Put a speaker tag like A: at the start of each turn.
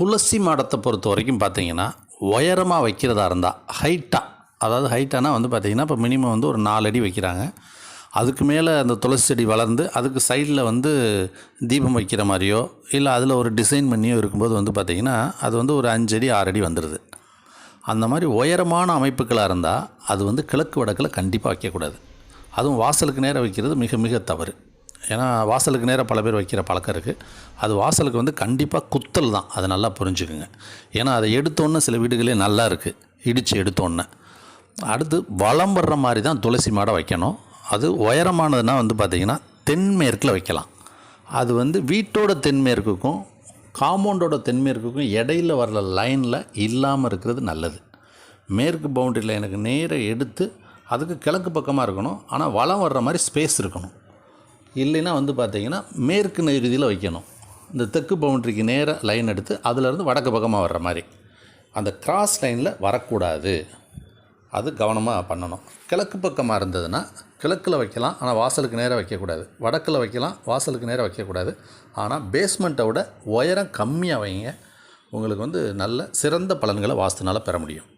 A: துளசி மாடத்தை பொறுத்த வரைக்கும் பார்த்தீங்கன்னா, உயரமாக வைக்கிறதா இருந்தால் ஹைட்டாக, அதாவது ஹைட்டானா வந்து பார்த்திங்கன்னா இப்போ மினிமம் வந்து ஒரு 4 அடி வைக்கிறாங்க. அதுக்கு மேலே அந்த துளசி செடி வளர்ந்து அதுக்கு சைடில் வந்து தீபம் வைக்கிற மாதிரியோ இல்லை அதில் ஒரு டிசைன் பண்ணியோ இருக்கும்போது வந்து பார்த்திங்கன்னா அது வந்து ஒரு 5 அடி 6 அடி வந்துடுது. அந்த மாதிரி உயரமான அமைப்புகளாக இருந்தால் அது வந்து கிழக்கு வடக்கில் கண்டிப்பாக வைக்கக்கூடாது. அதுவும் வாசலுக்கு நேராக வைக்கிறது மிக மிக தவறு. ஏன்னா வாசலுக்கு நேராக பல பேர் வைக்கிற பழக்கம் இருக்குது. அது வாசலுக்கு வந்து கண்டிப்பாக குத்தல் தான், அதை நல்லா புரிஞ்சுக்குங்க. ஏன்னா அதை எடுத்தோன்னே சில வீடுகளே நல்லா இருக்குது, இடித்து எடுத்தோன்னே. அடுத்து வலம் வர்ற மாதிரி தான் துளசி மாடை வைக்கணும். அது உயரமானதுன்னா வந்து பார்த்திங்கன்னா தென்மேற்கில் வைக்கலாம். அது வந்து வீட்டோட தென்மேற்குக்கும் காம்பவுண்டோட தென்மேற்குக்கும் இடையில் வர்ற லைனில் இல்லாமல் இருக்கிறது நல்லது. மேற்கு பவுண்டரி லைனுக்கு நேராக எடுத்து அதுக்கு கிழக்கு பக்கமாக இருக்கணும். ஆனால் வலம் வர்ற மாதிரி ஸ்பேஸ் இருக்கணும். இல்லைன்னா வந்து பார்த்திங்கன்னா மேற்கு நெருதியில் வைக்கணும். இந்த தெற்கு பவுண்டரிக்கு நேராக லைன் எடுத்து அதிலேருந்து வடக்கு பக்கமாக வர்ற மாதிரி அந்த கிராஸ் லைனில் வரக்கூடாது. அது கவனமாக பண்ணணும். கிழக்கு பக்கமாக இருந்ததுன்னா கிழக்கில் வைக்கலாம், ஆனால் வாசலுக்கு நேராக வைக்கக்கூடாது. வடக்கில் வைக்கலாம், வாசலுக்கு நேராக வைக்கக்கூடாது. ஆனால் பேஸ்மெண்ட்டை விட உயரம் கம்மியாக வைங்க. உங்களுக்கு வந்து நல்ல சிறந்த பலன்களை வாஸ்துனால் பெற முடியும்.